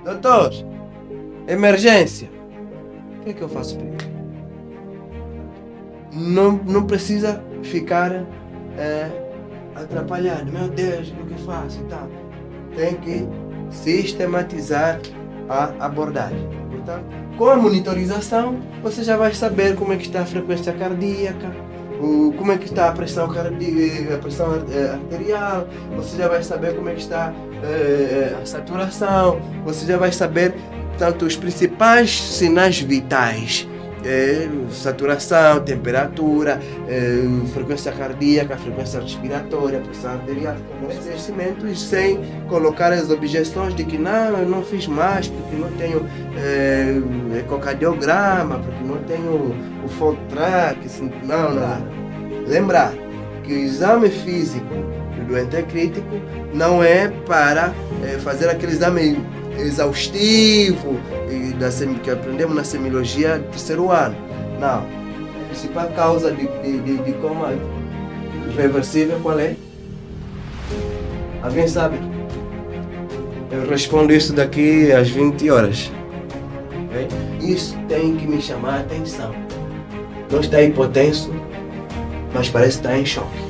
Doutor, emergência. O que é que eu faço primeiro? Não precisa ficar atrapalhado. Meu Deus, o que eu faço? Tá. Tem que sistematizar a abordagem. Portanto, com a monitorização, você já vai saber como é que está a frequência cardíaca, como é que está a pressão, a pressão arterial, você já vai saber como é que está a saturação, você já vai saber, portanto, os principais sinais vitais. Saturação, temperatura, frequência cardíaca, frequência respiratória, pressão arterial, esses cimentos, sem colocar as objeções de que não, eu não fiz mais porque não tenho ecocardiograma, porque não tenho o FOTRAC, não. Lembrar que o exame físico do doente crítico não é para fazer aquele exame exaustivo que aprendemos na semiologia do terceiro ano. Não. A principal causa de coma reversível qual é? Alguém sabe? Eu respondo isso daqui às 20 horas. Okay? Isso tem que me chamar a atenção. Não está hipotenso, mas parece estar em choque.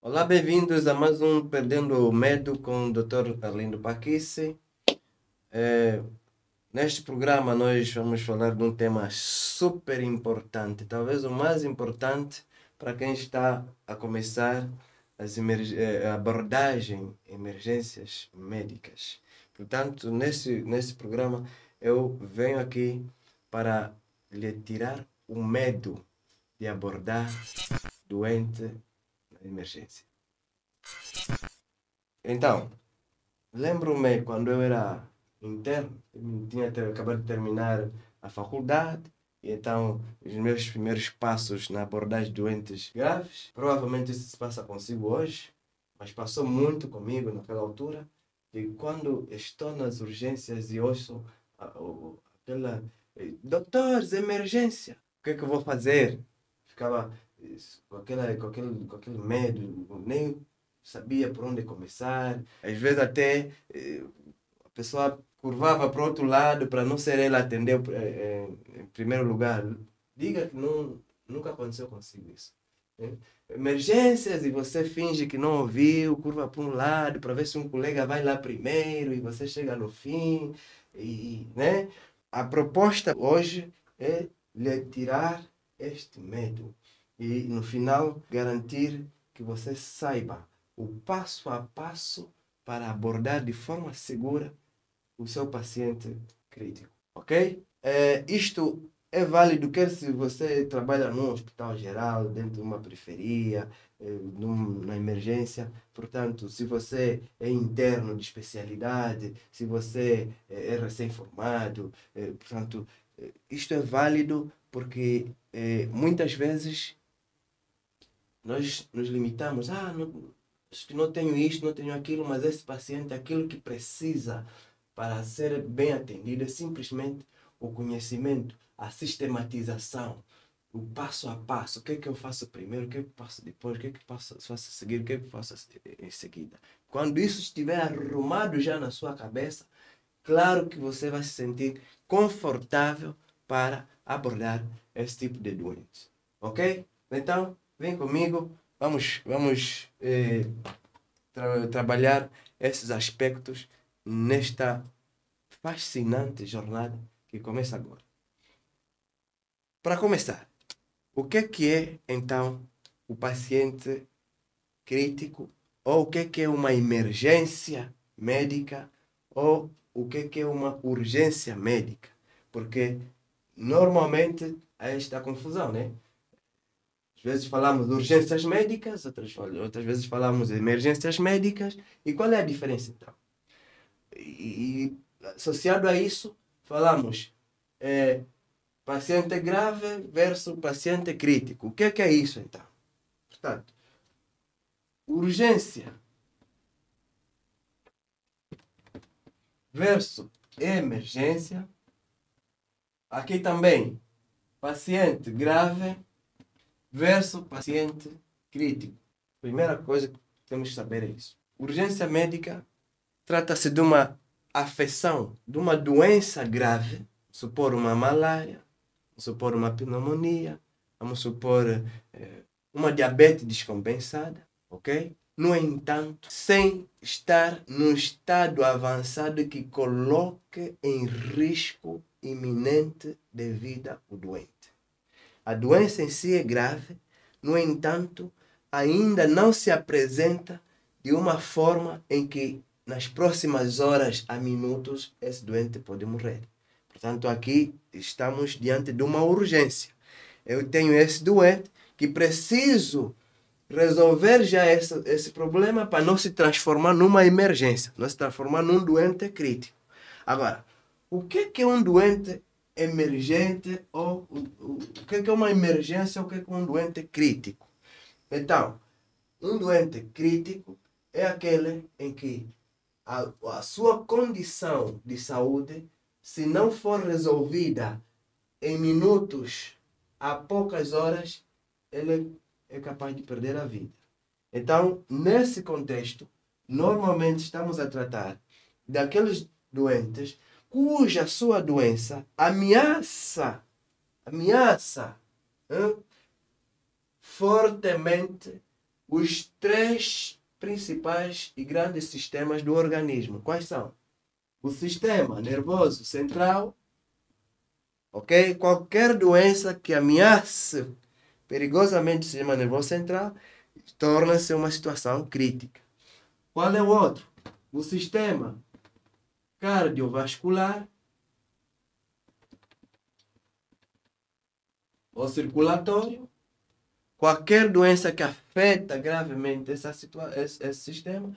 Olá, bem-vindos a mais um Perdendo o Medo com o Dr. Arlindo Paquice. Neste programa nós vamos falar de um tema super importante, talvez o mais importante para quem está a começar a abordagem emergências médicas. Portanto, nesse programa eu venho aqui para lhe tirar o medo de abordar doente na emergência. Então, lembro-me quando eu era interno, tinha acabado de terminar a faculdade, e então os meus primeiros passos na abordagem de doentes graves, provavelmente isso se passa consigo hoje, mas passou muito comigo naquela altura, e quando estou nas urgências e ouço aquela doutores, emergência, o que é que eu vou fazer? Ficava com aquele medo, nem sabia por onde começar, às vezes até a pessoa curvava para o outro lado para não ser ela atender em primeiro lugar. Diga que nunca aconteceu consigo isso. Emergências e você finge que não ouviu, curva para um lado para ver se um colega vai lá primeiro e você chega no fim. Né? A proposta hoje é lhe tirar este medo e no final garantir que você saiba o passo a passo para abordar de forma segura o seu paciente crítico, ok? Isto é válido quer se você trabalha num hospital geral, dentro de uma periferia, na emergência. Portanto, se você é interno de especialidade, se você é recém-formado, portanto, isto é válido porque muitas vezes nós nos limitamos, acho que não tenho isto, não tenho aquilo, mas esse paciente, aquilo que precisa para ser bem atendido é simplesmente o conhecimento, a sistematização, o passo a passo. O que é que eu faço primeiro, o que é que eu faço depois, o que é que eu faço a seguir, o que é que eu faço em seguida. Quando isso estiver arrumado já na sua cabeça, claro que você vai se sentir confortável para abordar esse tipo de doente. Ok? Então, vem comigo, vamos trabalhar esses aspectos nesta fascinante jornada que começa agora. Para começar, o que é então o paciente crítico, ou o que é uma emergência médica, ou o que é uma urgência médica? Porque normalmente há esta confusão, né? Às vezes falamos de urgências médicas, outras vezes falamos de emergências médicas. E qual é a diferença então? E associado a isso, falamos paciente grave versus paciente crítico. O que é isso então? Portanto, urgência versus emergência. Aqui também, paciente grave versus paciente crítico. Primeira coisa que temos que saber é isso. Urgência médica trata-se de uma afecção, de uma doença grave, supor uma malária, supor uma pneumonia, vamos supor uma diabetes descompensada, ok? No entanto, sem estar num estado avançado que coloque em risco iminente de vida o doente. A doença em si é grave, no entanto, ainda não se apresenta de uma forma em que nas próximas horas a minutos esse doente pode morrer. Portanto, aqui estamos diante de uma urgência. Eu tenho esse doente que preciso resolver já esse problema para não se transformar numa emergência, não se transformar num doente crítico. Agora, o que é um doente emergente ou o que é uma emergência ou o que é um doente crítico? Então, um doente crítico é aquele em que a sua condição de saúde, se não for resolvida em minutos, a poucas horas, ele é capaz de perder a vida. Então, nesse contexto, normalmente estamos a tratar daqueles doentes cuja sua doença ameaça fortemente os três principais e grandes sistemas do organismo. Quais são? O sistema nervoso central, ok? Qualquer doença que ameace perigosamente o sistema nervoso central torna-se uma situação crítica. Qual é o outro? O sistema cardiovascular ou circulatório. Qualquer doença que afeta gravemente esse sistema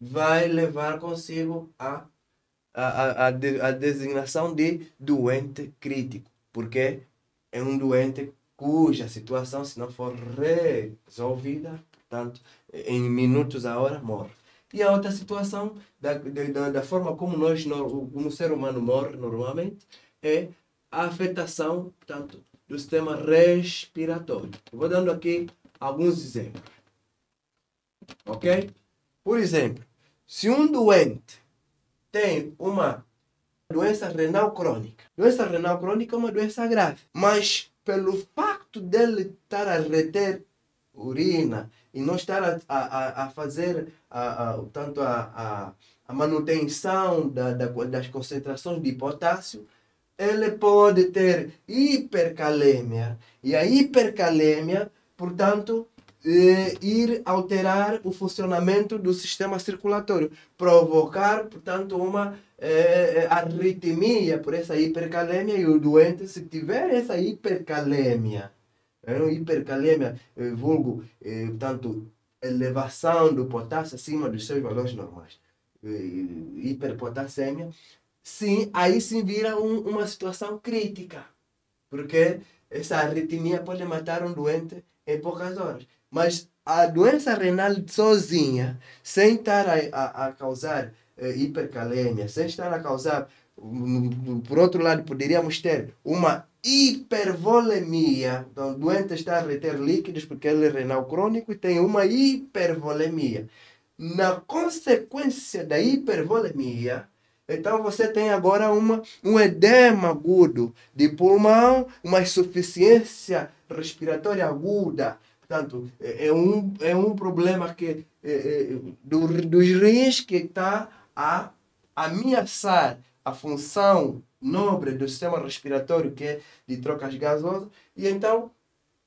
vai levar consigo a designação de doente crítico, porque é um doente cuja situação, se não for resolvida, portanto, em minutos a hora, morre. E a outra situação, da forma como o ser humano morre normalmente, é a afetação, portanto, do sistema respiratório. Eu vou dando aqui alguns exemplos. Ok? Por exemplo, se um doente tem uma doença renal crônica. Doença renal crônica é uma doença grave, mas pelo facto dele estar a reter urina e não estar a fazer tanto a manutenção das concentrações de potássio, ele pode ter hipercalemia. E a hipercalemia, portanto, ir alterar o funcionamento do sistema circulatório, provocar, portanto, uma arritmia por essa hipercalemia, e o doente, se tiver essa hipercalemia, vulgo, portanto, elevação do potássio acima dos seus valores normais, hiperpotassemia, sim, aí sim vira uma situação crítica, porque essa arritmia pode matar um doente em poucas horas. Mas a doença renal sozinha, sem estar a causar hipercalemia, sem estar a causar, por outro lado, poderíamos ter uma hipervolemia. Então, o doente está a reter líquidos porque ele é renal crônico e tem uma hipervolemia. Na consequência da hipervolemia, então você tem agora um edema agudo de pulmão, uma insuficiência respiratória aguda. Portanto, é um problema dos rins que está a ameaçar a função nobre do sistema respiratório, que é de trocas gasosas. E então,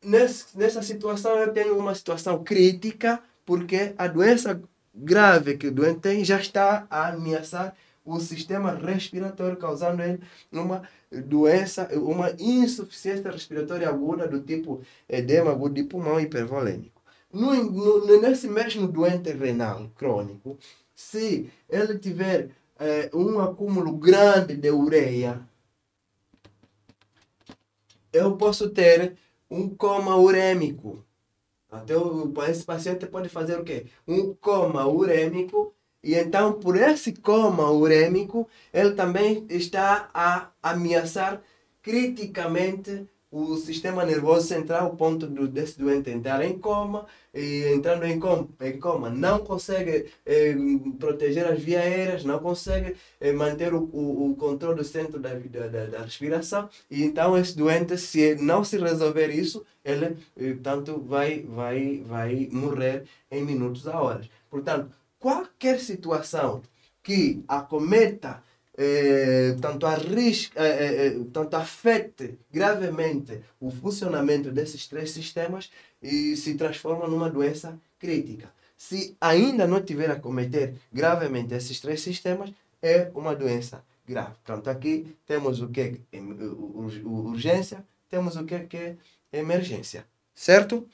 nessa situação, eu tenho uma situação crítica, porque a doença grave que o doente tem já está a ameaçar o sistema respiratório, causando ele uma doença, uma insuficiência respiratória aguda do tipo edema agudo de pulmão hipervolêmico. Nesse mesmo doente renal crônico, se ele tiver um acúmulo grande de ureia, eu posso ter um coma urêmico. Até esse paciente pode fazer o quê? Um coma urêmico, e então, por esse coma urêmico, ele também está a ameaçar criticamente o sistema nervoso central, ao ponto desse doente entrar em coma, e entrando em coma não consegue proteger as vias aéreas, não consegue manter o controle do centro da respiração, e então esse doente, se não se resolver isso, ele tanto vai morrer em minutos a horas. Portanto, qualquer situação que acometa, tanto afete gravemente o funcionamento desses três sistemas e se transforma numa doença crítica. Se ainda não tiver a cometer gravemente esses três sistemas, é uma doença grave. Portanto, aqui temos o que é urgência, temos o que é emergência. Certo?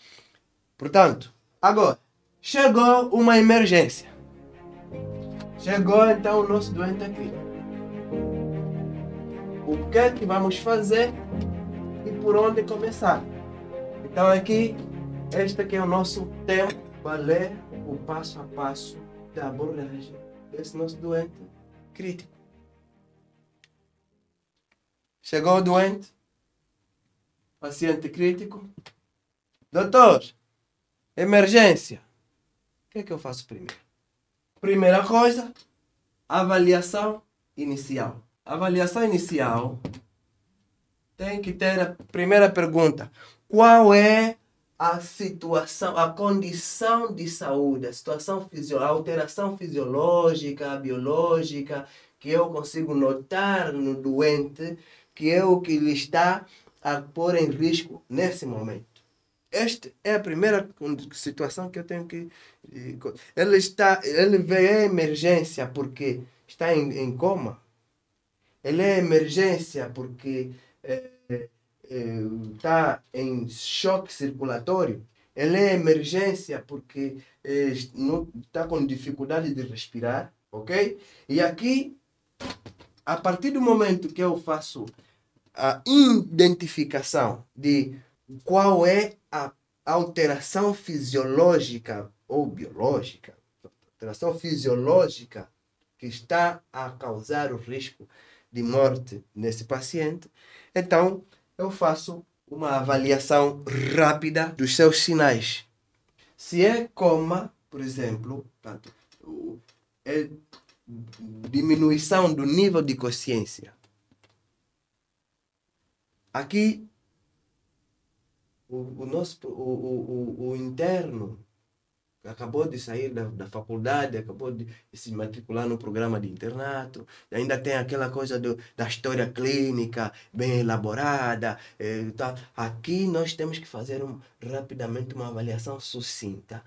Portanto, agora, chegou uma emergência. Chegou então o nosso doente aqui. O que é que vamos fazer e por onde começar? Então aqui, este aqui é o nosso tempo para ler o passo a passo da abordagem desse nosso doente crítico. Chegou o doente, paciente crítico. Doutor, emergência. O que é que eu faço primeiro? Primeira coisa, avaliação inicial. Avaliação inicial tem que ter a primeira pergunta. Qual é a situação, a condição de saúde, a situação a alteração fisiológica, biológica, que eu consigo notar no doente, que é o que lhe está a pôr em risco nesse momento. Esta é a primeira situação que eu tenho que... Ele veio à emergência porque está em coma. Ele é emergência porque está em choque circulatório. Ele é emergência porque está com dificuldade de respirar, ok? E aqui, a partir do momento que eu faço a identificação de qual é a alteração fisiológica ou biológica, alteração fisiológica que está a causar o risco de morte nesse paciente, então eu faço uma avaliação rápida dos seus sinais. Se é coma, por exemplo, é diminuição do nível de consciência. Aqui, o interno acabou de sair da faculdade, acabou de se matricular no programa de internato, ainda tem aquela coisa da história clínica bem elaborada. Tá. Aqui nós temos que fazer rapidamente uma avaliação sucinta,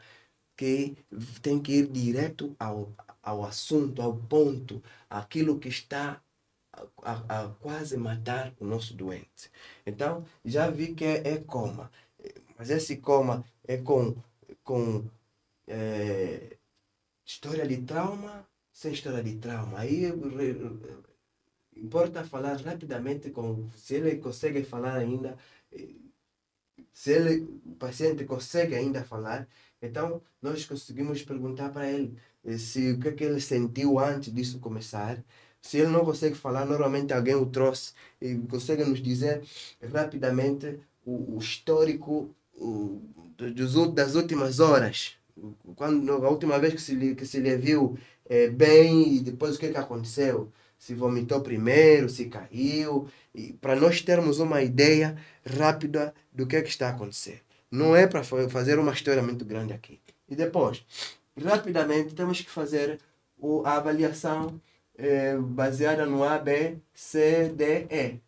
que tem que ir direto ao assunto, ao ponto, aquilo que está a quase matar o nosso doente. Então, já vi que é coma, mas esse coma é com história de trauma, sem história de trauma. Aí importa falar rapidamente se ele consegue falar ainda, o paciente consegue ainda falar, então nós conseguimos perguntar para ele o que ele sentiu antes disso começar. Se ele não consegue falar, normalmente alguém o trouxe e consegue nos dizer rapidamente o histórico das últimas horas. Quando a última vez que se lhe viu bem, e depois o que aconteceu. Se vomitou primeiro, se caiu, para nós termos uma ideia rápida do que está a acontecer. Não é para fazer uma história muito grande aqui. E depois, rapidamente, temos que fazer a avaliação baseada no A, B, C, D, E.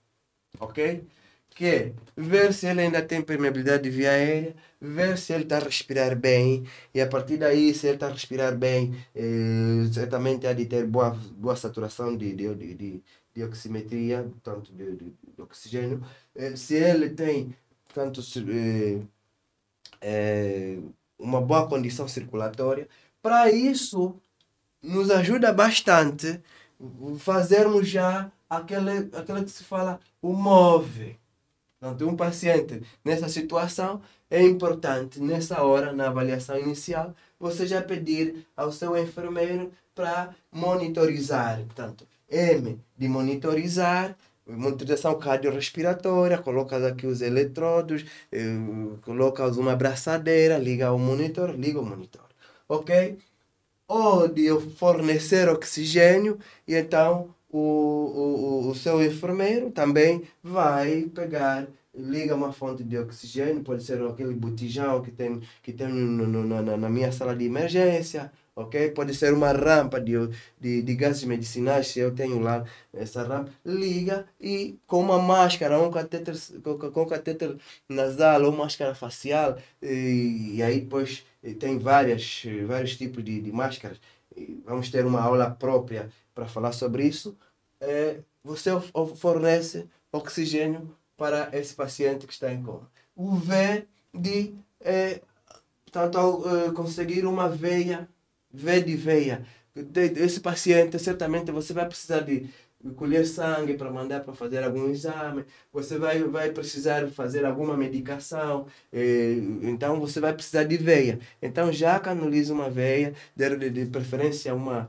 Ok? Que é ver se ele ainda tem permeabilidade de via aérea, ver se ele está a respirar bem, e a partir daí, se ele está a respirar bem, certamente há de ter boa saturação de oximetria, tanto de oxigênio. Se ele tem tanto uma boa condição circulatória, para isso nos ajuda bastante fazermos já aquela que se fala o MOVE. Portanto, um paciente nessa situação é importante, nessa hora, na avaliação inicial, você já pedir ao seu enfermeiro para monitorizar. Portanto, M de monitorizar, monitorização cardiorrespiratória, coloca aqui os eletrodos, coloca uma abraçadeira, liga o monitor, liga o monitor. Ok? Ou de fornecer oxigênio, e então o seu enfermeiro também vai pegar, liga uma fonte de oxigênio, pode ser aquele botijão que tem na minha sala de emergência, ok? Pode ser uma rampa de gases medicinais, se eu tenho lá essa rampa, liga e com uma máscara, com catéter nasal ou máscara facial, e aí depois tem vários tipos de máscaras. Vamos ter uma aula própria para falar sobre isso. Você fornece oxigênio para esse paciente que está em coma. O V de, portanto, ao conseguir uma veia, V de veia, esse paciente, certamente você vai precisar de colher sangue para mandar para fazer algum exame, você vai precisar fazer alguma medicação, então você vai precisar de veia. Então já canaliza uma veia, de preferência uma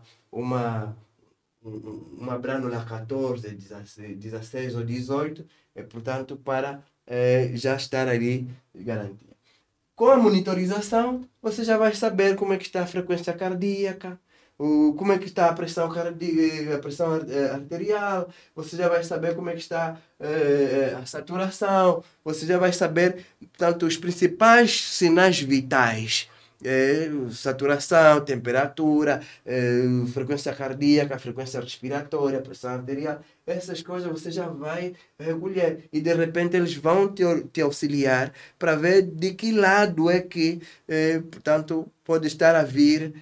brânula 14, 16 ou 18, portanto, para já estar ali garantia. Com a monitorização, você já vai saber como é que está a frequência cardíaca, como é que está a pressão, a pressão arterial, você já vai saber como é que está a saturação, você já vai saber, portanto, os principais sinais vitais. Saturação, temperatura, frequência cardíaca, frequência respiratória, pressão arterial, essas coisas você já vai recolher e de repente eles vão te auxiliar para ver de que lado é que, portanto, pode estar a vir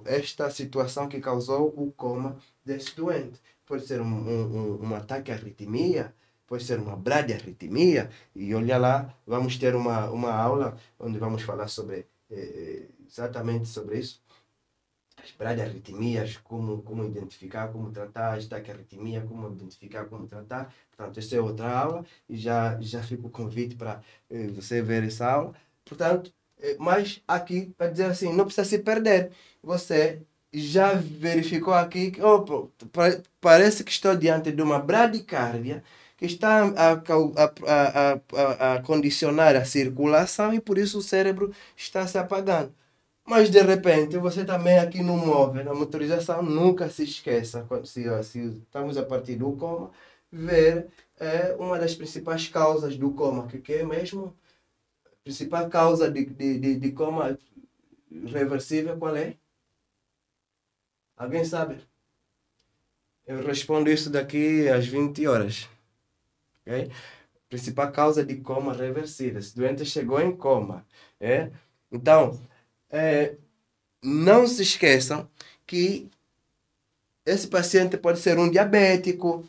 esta situação que causou o coma desse doente. Pode ser um ataque à arritmia, pode ser uma bradiarritmia, e olha lá, vamos ter uma aula onde vamos falar sobre exatamente sobre isso. As bradiarritmias, como identificar, como tratar, as taquiarritmia, como identificar, como tratar. Portanto, essa é outra aula e já fica o convite para você ver essa aula. Portanto, mas aqui, para dizer assim, não precisa se perder. Você já verificou aqui que parece que estou diante de uma bradicardia que está a condicionar a circulação e por isso o cérebro está se apagando. Mas de repente, você também aqui no móvel, na motorização, nunca se esqueça, se estamos a partir do coma, ver uma das principais causas do coma, que é mesmo a principal causa de coma reversível, qual é? Alguém sabe? Eu respondo isso daqui às 20 horas. Okay? Principal causa de coma reversível. Esse doente chegou em coma. Então, não se esqueçam que esse paciente pode ser um diabético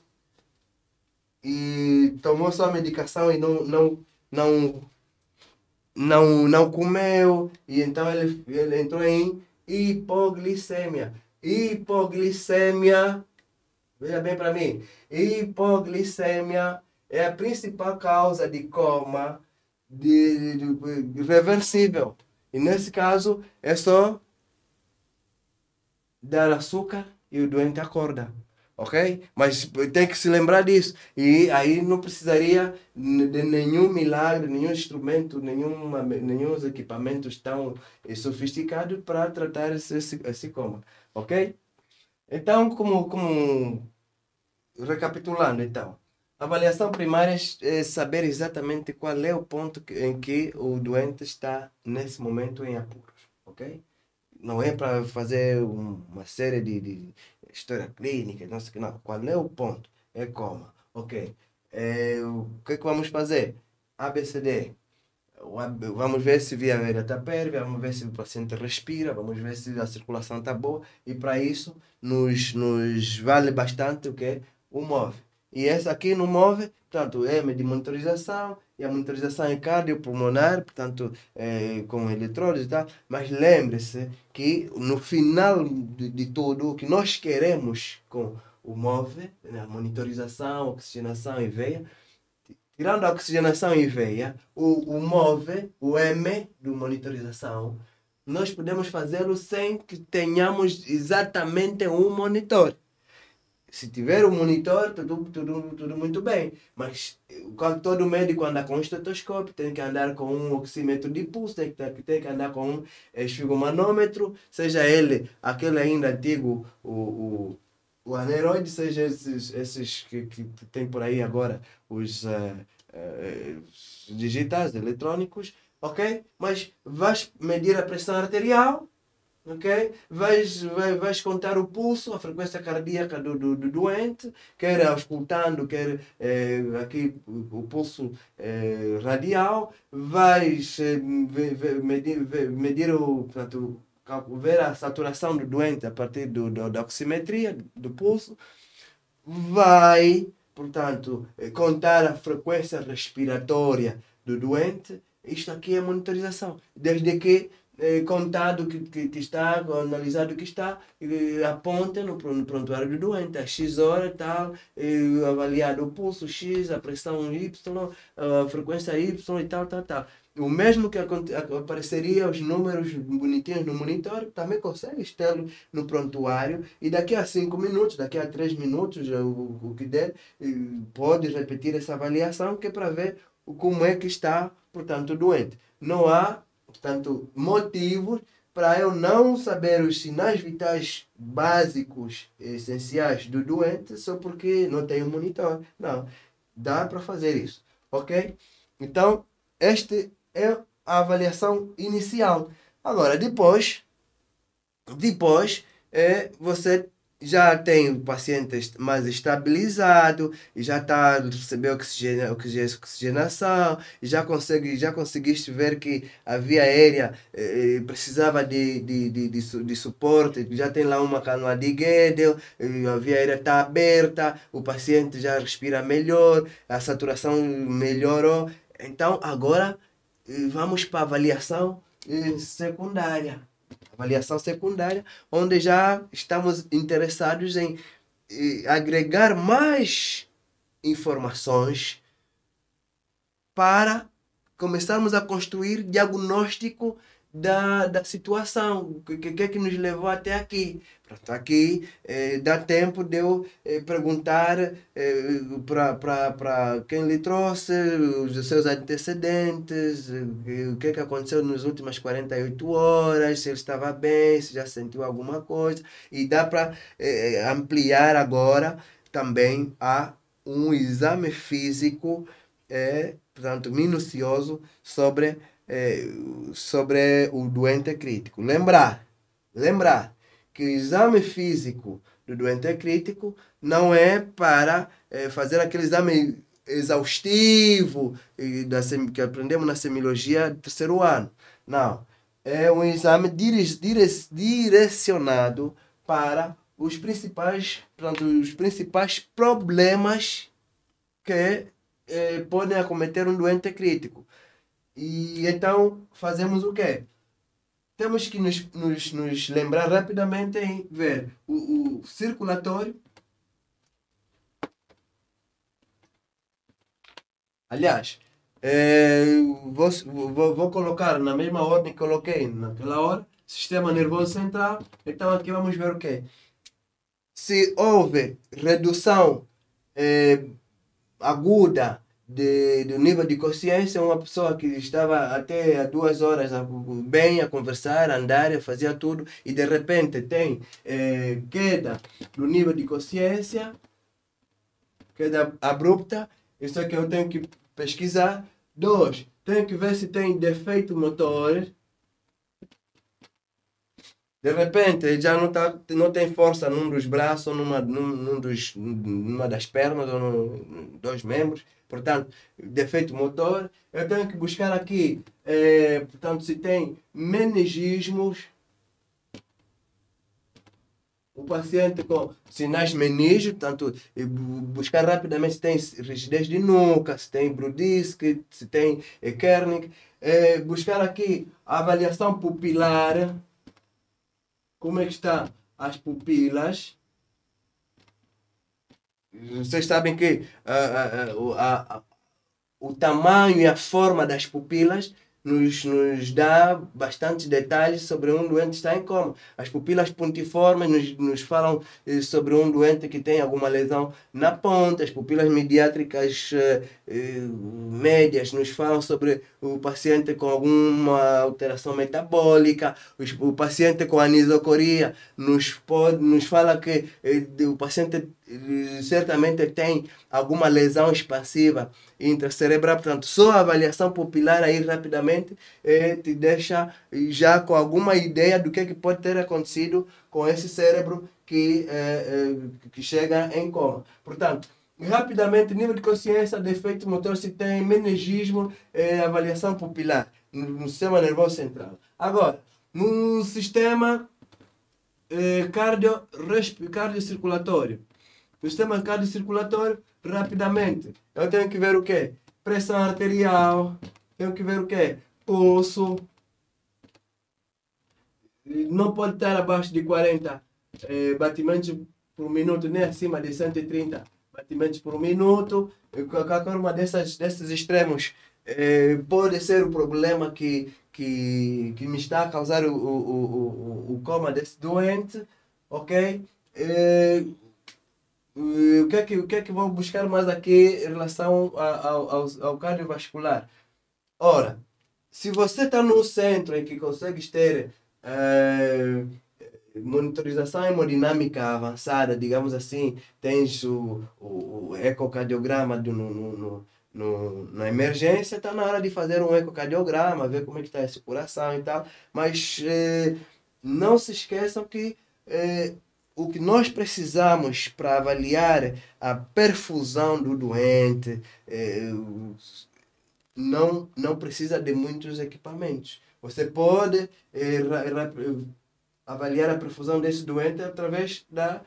e tomou sua medicação e não comeu, e então ele entrou em hipoglicemia. Hipoglicemia, veja bem para mim, hipoglicemia é a principal causa de coma reversível. E nesse caso é só dar açúcar e o doente acorda, ok? Mas tem que se lembrar disso. E aí não precisaria de nenhum milagre, nenhum instrumento, nenhum equipamentos tão sofisticados para tratar esse coma, ok? Então, recapitulando, então, a avaliação primária é saber exatamente qual é o ponto em que o doente está nesse momento em apuros, ok? Não é para fazer uma série de história clínica, não sei o que, não. Qual é o ponto? É coma. Ok. O que é que vamos fazer? ABCD. Vamos ver se a via aérea está pérvia, vamos ver se o paciente respira, vamos ver se a circulação está boa. E para isso, nos vale bastante o que? O MOVE. E essa aqui no MOVE, portanto, M de monitorização, e a monitorização é cardiopulmonar, portanto, com eletrodos e tal. Mas lembre-se que no final de tudo, o que nós queremos com o MOVE, né, a monitorização, oxigenação e veia, tirando a oxigenação em veia, o MOVE, o M do monitorização, nós podemos fazê-lo sem que tenhamos exatamente um monitor. Se tiver um monitor, tudo muito bem. Mas todo médico anda com um estetoscópio, tem que andar com um oxímetro de pulso, tem que andar com um esfigomanômetro, seja ele aquele ainda antigo, o aneroide, seja esses que tem por aí agora, os digitais, eletrônicos, ok? Mas vais medir a pressão arterial, ok? Vais contar o pulso, a frequência cardíaca do doente, quer auscultando, quer aqui o pulso radial, vais medir portanto, ver a saturação do doente a partir da oximetria do pulso, vai, portanto, contar a frequência respiratória do doente. Isto aqui é monitorização, desde que contado que está, analisado que está, aponta no prontuário do doente, a X hora e tal, avaliado o pulso X, a pressão Y, a frequência Y e tal. O mesmo que apareceria os números bonitinhos no monitor, também consegue ter no prontuário, e daqui a 5 minutos, daqui a 3 minutos, o que der, pode repetir essa avaliação, que é para ver como é que está, portanto, o doente. Não há, portanto, motivos para eu não saber os sinais vitais básicos, essenciais do doente, só porque não tenho monitor. Não, dá para fazer isso, ok? Então, este é a avaliação inicial. Agora, depois você já tem o paciente mais estabilizado, já está a receber oxigenação, já conseguiste ver que a via aérea precisava de suporte, já tem lá uma canoa de Gödel, a via aérea está aberta, o paciente já respira melhor, a saturação melhorou. Então, agora vamos para a avaliação secundária. Avaliação secundária, onde já estamos interessados em agregar mais informações para começarmos a construir diagnóstico da situação, o que é que nos levou até aqui. Pronto, aqui dá tempo de eu perguntar para quem lhe trouxe os seus antecedentes, o que é que aconteceu nas últimas 48 horas, se ele estava bem, se já sentiu alguma coisa, e dá para ampliar agora também a um exame físico, portanto, minucioso sobre o doente crítico. Lembrar que o exame físico do doente crítico não é para fazer aquele exame exaustivo que aprendemos na semiologia do terceiro ano. Não. É um exame direcionado para os principais problemas que podem acometer um doente crítico. E então fazemos o quê? Temos que nos lembrar rapidamente em ver o circulatório. Aliás, vou colocar na mesma ordem que coloquei naquela hora, sistema nervoso central. Então aqui vamos ver o quê? Se houve redução aguda do nível de consciência, uma pessoa que estava até 2 horas bem a conversar, a andar, fazia tudo, e de repente tem queda do nível de consciência, queda abrupta, isso é que eu tenho que pesquisar. 2, tenho que ver se tem defeito motor. De repente, já não tem força num dos braços, numa das pernas, ou dos membros. Portanto, defeito motor. Eu tenho que buscar aqui, portanto, se tem meningismos. O paciente com sinais meníngicos, portanto, buscar rapidamente se tem rigidez de nuca, se tem Brudisky, se tem Kernig. Buscar aqui a avaliação pupilar. Como é que estão as pupilas? Vocês sabem que o tamanho e a forma das pupilas nos dá bastante detalhes sobre um doente que está em coma. As pupilas pontiformes nos falam sobre um doente que tem alguma lesão na ponta, as pupilas mediátricas médias nos falam sobre o paciente com alguma alteração metabólica, o paciente com anisocoria nos fala que o paciente certamente tem alguma lesão expansiva intracerebral. Portanto, só a avaliação pupilar aí rapidamente te deixa já com alguma ideia do que pode ter acontecido com esse cérebro que chega em coma. Portanto, rapidamente, nível de consciência, defeito motor, se tem meningismo, avaliação pupilar no sistema nervoso central. Agora, no sistema cardiocirculatório. No sistema cardiocirculatório, rapidamente, eu tenho que ver o quê? Pressão arterial, tenho que ver o quê? Pulso. Não pode estar abaixo de 40 batimentos por minuto, nem acima de 130 batimentos por minuto. Qualquer uma desses extremos pode ser o problema que me está a causar o coma desse doente, ok? O que é que vou buscar mais aqui em relação ao cardiovascular? Ora, se você está num centro em que consegues ter monitorização hemodinâmica avançada, digamos assim, tens o ecocardiograma na emergência, está na hora de fazer um ecocardiograma, ver como é que está a circulação e tal, mas não se esqueçam que o que nós precisamos para avaliar a perfusão do doente não precisa de muitos equipamentos. Você pode avaliar a perfusão desse doente através da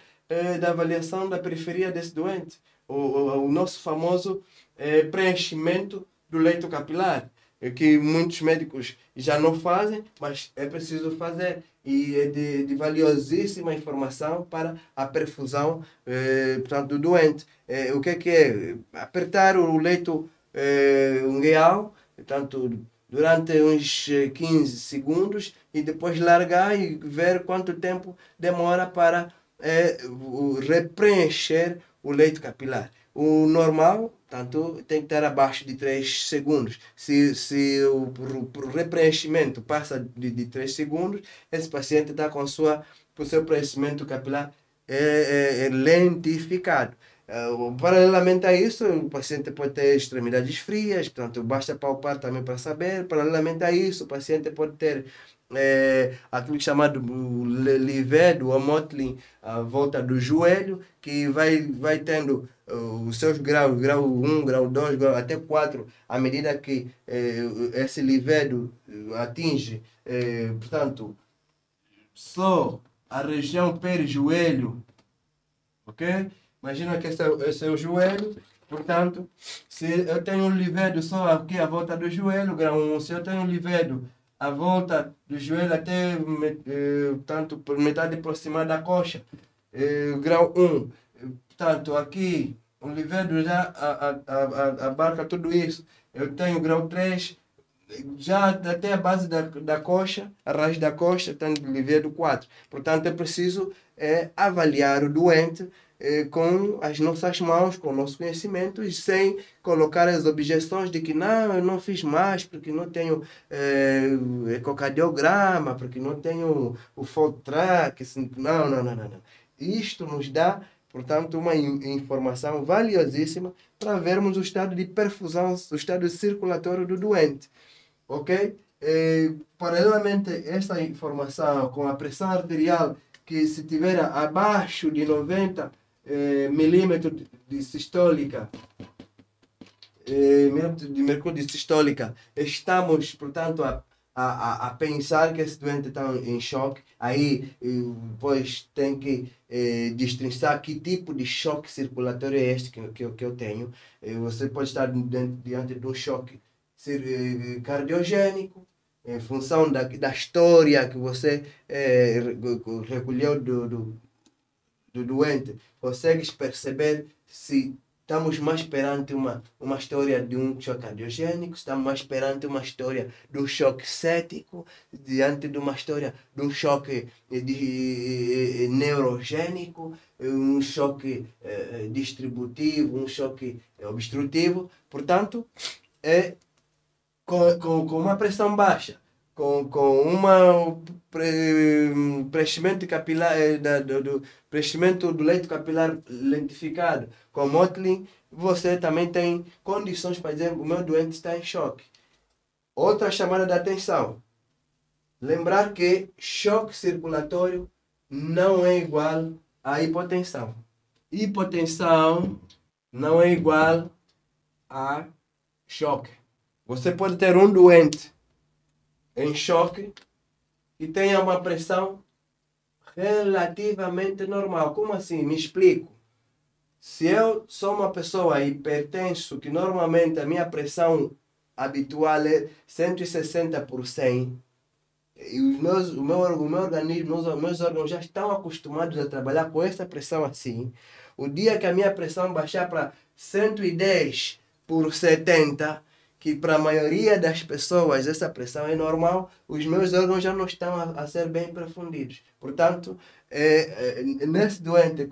avaliação da periferia desse doente. O nosso famoso preenchimento do leito capilar, que muitos médicos já não fazem, mas é preciso fazer. E é de valiosíssima informação para a perfusão portanto, do doente. O que é? Apertar o leito ungueal, portanto, durante uns 15 segundos e depois largar e ver quanto tempo demora para repreencher o leito capilar. O normal, tanto tem que estar abaixo de 3 segundos. Se o repreenchimento passa de 3 segundos, esse paciente está com o seu preenchimento capilar lentificado. Paralelamente a isso, o paciente pode ter extremidades frias, portanto, basta palpar também para saber. Paralelamente a isso, o paciente pode ter aquilo chamado livedo ou mottling à volta do joelho, que vai tendo os seus graus, grau 1, grau 2, grau até 4, à medida que esse livedo atinge, portanto, só a região perijoelho, ok? Imagina que esse é o joelho, portanto, se eu tenho um livedo só aqui à volta do joelho, grau 1, se eu tenho um livedo à volta do joelho até tanto por metade aproximada da coxa, grau 1, portanto, aqui o livedo já abarca tudo isso. Eu tenho grau 3, já até a base da coxa, a raiz da coxa, tem livedo 4. Portanto, é preciso avaliar o doente com as nossas mãos, com o nosso conhecimento, e sem colocar as objeções de que não, eu não fiz mais porque não tenho ecocardiograma, porque não tenho o FOLTRAC. Assim, não. Isto nos dá, portanto, uma informação valiosíssima para vermos o estado de perfusão, o estado circulatório do doente. Ok? Paralelamente, esta informação com a pressão arterial, que se tiver abaixo de 90 milímetros de sistólica, de mercúrio de sistólica, estamos, portanto, a pensar que esse doente está em choque. Aí, depois tem que destrinçar que tipo de choque circulatório é este que eu tenho. Você pode estar diante de um choque cardiogênico, em função da história que você recolheu do doente. Consegues perceber se estamos mais perante uma história de um choque cardiogênico, estamos mais perante uma história de um choque cético, diante de uma história de um choque neurogênico, um choque distributivo, um choque obstrutivo. Portanto, com uma pressão baixa, com uma preenchimento capilar, do preenchimento do leito capilar lentificado, com Mottling, você também tem condições para dizer o meu doente está em choque. Outra chamada de atenção, lembrar que choque circulatório não é igual a hipotensão. Hipotensão não é igual a choque. Você pode ter um doente em choque e tenha uma pressão relativamente normal. Como assim? Me explico. Se eu sou uma pessoa hipertenso, que normalmente a minha pressão habitual é 160 por 100, e o meu organismo, os meus órgãos já estão acostumados a trabalhar com essa pressão assim, o dia que a minha pressão baixar para 110 por 70, que para a maioria das pessoas essa pressão é normal, os meus órgãos já não estão a ser bem profundidos. Portanto, nesse doente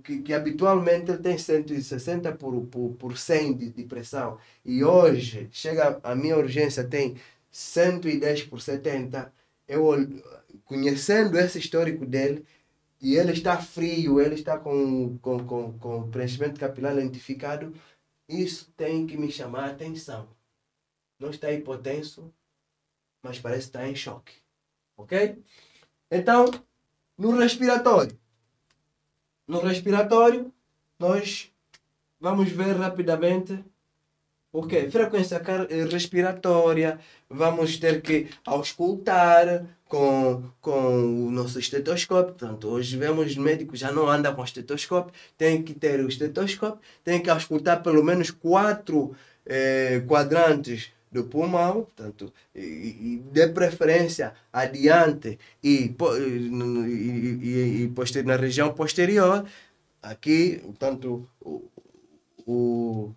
que habitualmente ele tem 160 por 100 de pressão, e hoje chega a minha urgência, tem 110 por 70, eu conhecendo esse histórico dele, e ele está frio, ele está com preenchimento capilar lentificado, isso tem que me chamar a atenção. Não está hipotenso, mas parece estar em choque. Ok? Então, no respiratório. No respiratório, nós vamos ver rapidamente o quê? Frequência respiratória. Vamos ter que auscultar com o nosso estetoscópio. Portanto, hoje vemos médicos já não andam com estetoscópio. Tem que ter o estetoscópio. Tem que auscultar pelo menos 4 quadrantes do pulmão, portanto, e de preferência adiante e na região posterior. Aqui, portanto, o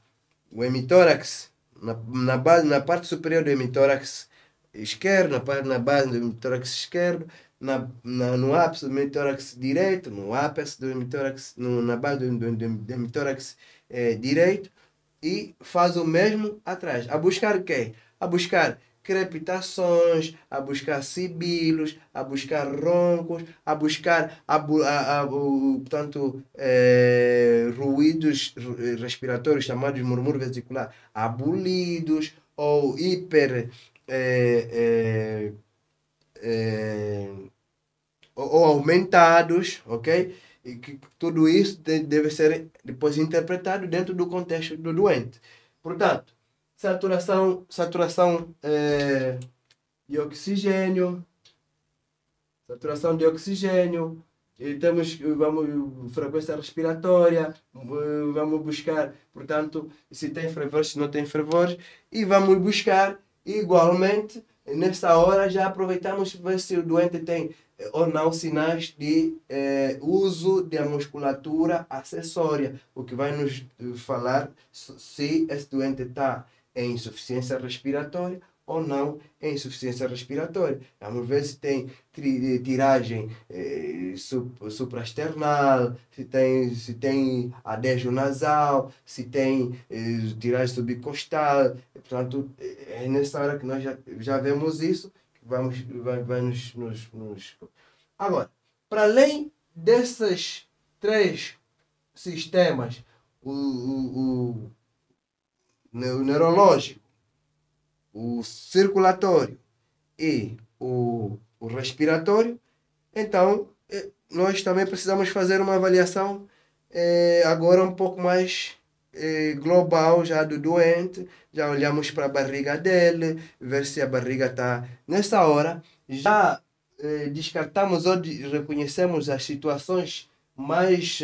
hemitórax, na parte superior do hemitórax esquerdo, na base do hemitórax esquerdo, no ápice do hemitórax direito, no ápice do hemitórax, na base do hemitórax direito, e faz o mesmo atrás. A buscar o quê? A buscar crepitações, a buscar sibilos, a buscar roncos, a buscar portanto, ruídos respiratórios chamados murmúrio vesicular abolidos ou ou aumentados, ok? E que tudo isso deve ser depois interpretado dentro do contexto do doente. Portanto, saturação de oxigênio, e vamos frequência respiratória, vamos buscar, portanto, se tem fervores, se não tem fervores, e vamos buscar igualmente, nessa hora já aproveitamos ver se o doente tem ou não sinais de uso da musculatura acessória, o que vai nos falar se esse doente está em insuficiência respiratória ou não em insuficiência respiratória. Vamos ver se tem tiragem supraesternal, se tem adésio nasal, se tem tiragem subcostal. Portanto, é nessa hora que nós já vemos isso. Vai nos... Agora, para além desses 3 sistemas, o neurológico, o circulatório e o respiratório, então nós também precisamos fazer uma avaliação agora um pouco mais global já do doente. Já olhamos para a barriga dele, ver se a barriga está... Nessa hora, já descartamos ou reconhecemos as situações mais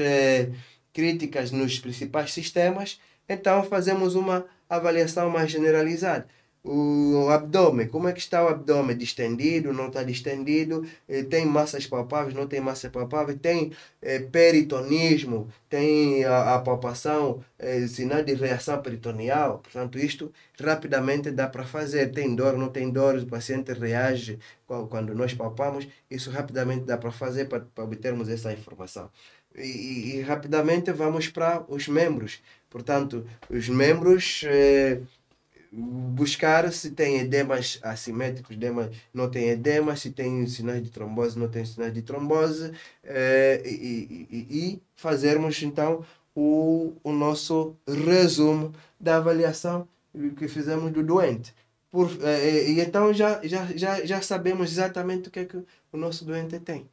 críticas nos principais sistemas, então fazemos uma avaliação mais generalizada. o abdômen, como é que está o abdômen? Distendido, não está distendido? Tem massas palpáveis, não tem massas palpáveis? Tem peritonismo? Tem a palpação, sinal de reação peritoneal? Portanto, isto rapidamente dá para fazer. Tem dor, não tem dor? O paciente reage quando nós palpamos? Isso rapidamente dá para fazer para obtermos essa informação. E rapidamente vamos para os membros. Portanto, os membros, buscar se tem edemas assimétricos, edema, não tem edema, se tem sinais de trombose, não tem sinais de trombose, e fazermos então o nosso resumo da avaliação que fizemos do doente. E então já sabemos exatamente o que é que o nosso doente tem.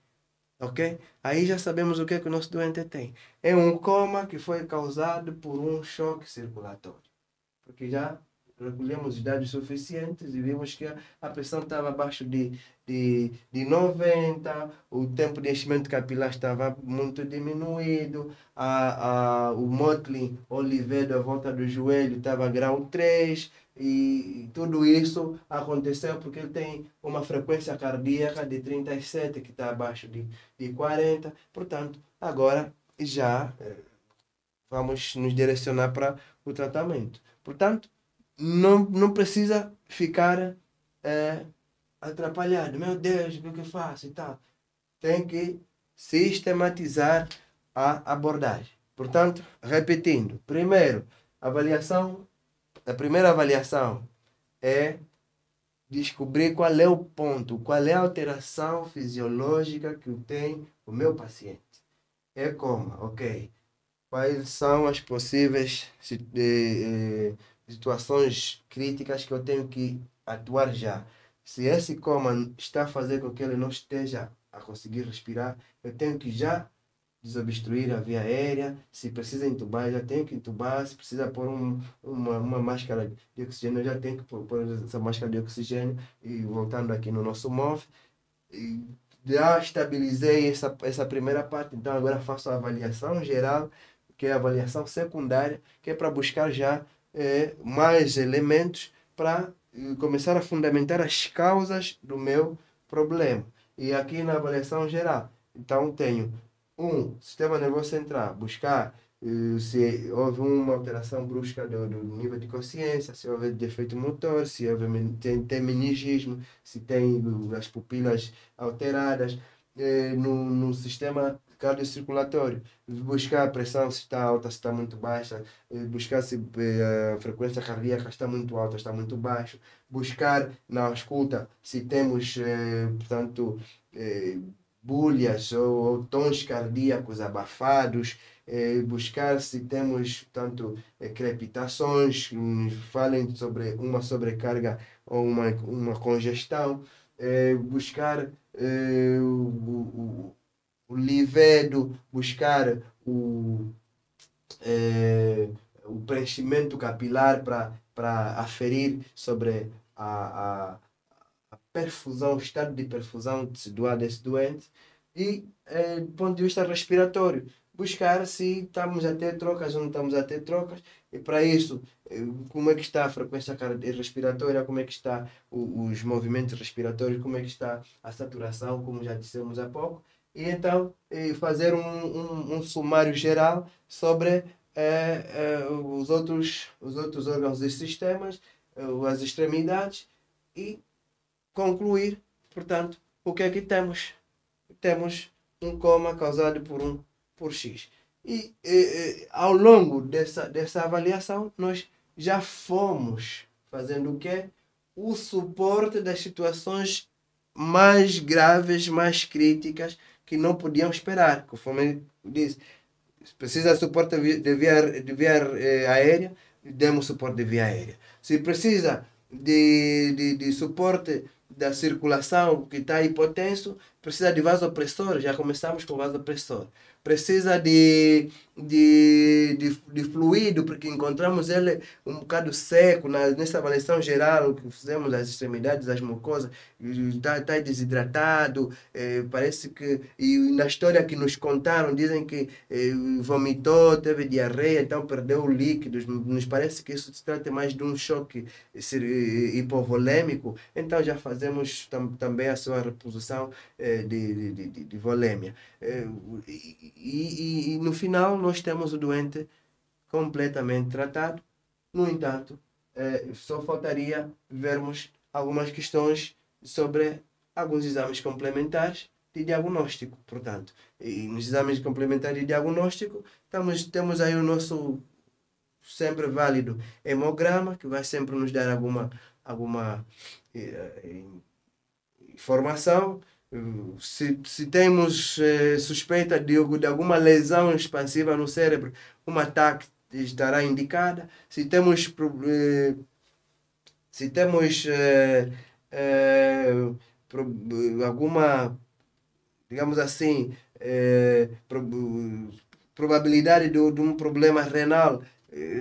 Ok? Aí já sabemos o que é que o nosso doente tem. É um coma que foi causado por um choque circulatório. Porque já recolhemos os dados suficientes e vimos que a pressão estava abaixo de 90, o tempo de enchimento capilar estava muito diminuído, o Motley Oliveira à volta do joelho estava grau 3, e tudo isso aconteceu porque ele tem uma frequência cardíaca de 37, que está abaixo de 40. Portanto, agora já vamos nos direcionar para o tratamento. Portanto, não precisa ficar atrapalhado. Meu Deus, o que eu faço e tal. Tem que sistematizar a abordagem. Portanto, repetindo. Primeiro, a primeira avaliação é descobrir qual é o ponto, qual é a alteração fisiológica que tem o meu paciente. É como, ok, quais são as possíveis situações críticas que eu tenho que atuar já. Se esse coma está a fazer com que ele não esteja a conseguir respirar, eu tenho que já desobstruir a via aérea. Se precisa entubar, já tenho que entubar. Se precisa pôr uma máscara de oxigênio, eu já tenho que pôr essa máscara de oxigênio. E voltando aqui no nosso MOV, já estabilizei essa primeira parte, então agora faço a avaliação geral, que é a avaliação secundária, que é para buscar já mais elementos para começar a fundamentar as causas do meu problema. E aqui na avaliação geral, então tenho sistema nervoso central, buscar se houve uma alteração brusca do nível de consciência, se houve defeito motor, se houve, tem meningismo, se tem as pupilas alteradas, no sistema cardiocirculatório, buscar a pressão se está alta, se está muito baixa, buscar se a frequência cardíaca está muito alta, está muito baixa, buscar na escuta se temos, portanto, bulhas ou tons cardíacos abafados, buscar se temos, tanto crepitações, falem sobre uma sobrecarga ou uma congestão, buscar o livedo, buscar o preenchimento capilar para aferir sobre a perfusão, o estado de perfusão desse doente. E do ponto de vista respiratório, buscar se estamos a ter trocas ou não estamos a ter trocas. E para isso, como é que está a frequência respiratória, como é que está os movimentos respiratórios, como é que está a saturação, como já dissemos há pouco. E então fazer um sumário geral sobre os outros órgãos e sistemas, as extremidades, e concluir, portanto, o que é que temos? Temos um coma causado por X. E ao longo dessa avaliação, nós já fomos fazendo o quê? O suporte das situações mais graves, mais críticas, que não podiam esperar. Conforme eu disse, se precisa de suporte de via aérea, demos suporte de via aérea. Se precisa de suporte da circulação que está hipotenso, precisa de vasopressor, já começamos com vasopressor. precisa de fluido, porque encontramos ele um bocado seco nessa avaliação geral que fizemos das extremidades, das mucosas, está desidratado, parece que, e na história que nos contaram, dizem que vomitou, teve diarreia, então perdeu líquidos, nos parece que isso se trata mais de um choque hipovolêmico, então já fazemos também a sua reposição de volêmia. E no final nós temos o doente completamente tratado. No entanto, só faltaria vermos algumas questões sobre alguns exames complementares de diagnóstico. Portanto, e nos exames complementares de diagnóstico, temos aí o nosso sempre válido hemograma, que vai sempre nos dar alguma informação. Se temos suspeita de alguma lesão expansiva no cérebro, uma TAC estará indicada. Se temos alguma, digamos assim, probabilidade de um problema renal,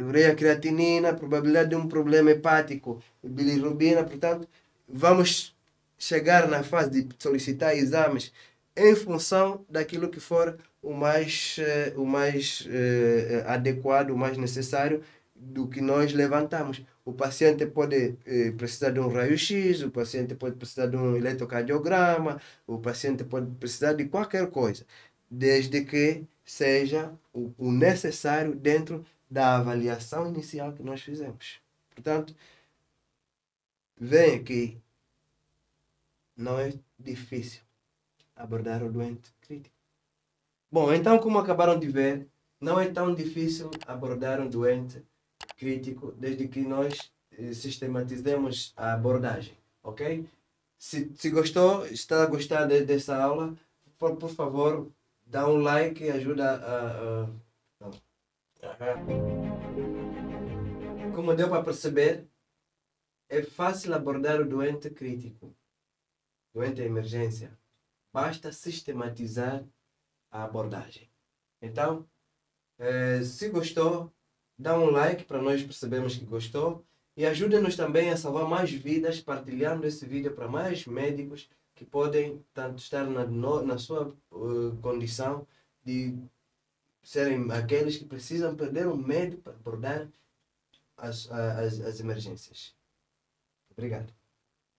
ureia creatinina, probabilidade de um problema hepático, bilirrubina, portanto, vamos chegar na fase de solicitar exames em função daquilo que for o mais adequado, o mais necessário do que nós levantamos. O paciente pode precisar de um raio-x, o paciente pode precisar de um eletrocardiograma, o paciente pode precisar de qualquer coisa, desde que seja o necessário dentro da avaliação inicial que nós fizemos. Portanto, vem que não é difícil abordar o doente crítico. Bom, então, como acabaram de ver, não é tão difícil abordar um doente crítico desde que nós sistematizemos a abordagem, ok? Se gostou, está a gostar dessa aula, por favor, dá um like e ajuda Como deu para perceber, é fácil abordar o doente crítico, doente em emergência. Basta sistematizar a abordagem. Então, se gostou, dá um like para nós percebermos que gostou e ajude-nos também a salvar mais vidas partilhando esse vídeo para mais médicos que podem tanto estar na sua condição de serem aqueles que precisam perder o medo para abordar as emergências. Obrigado.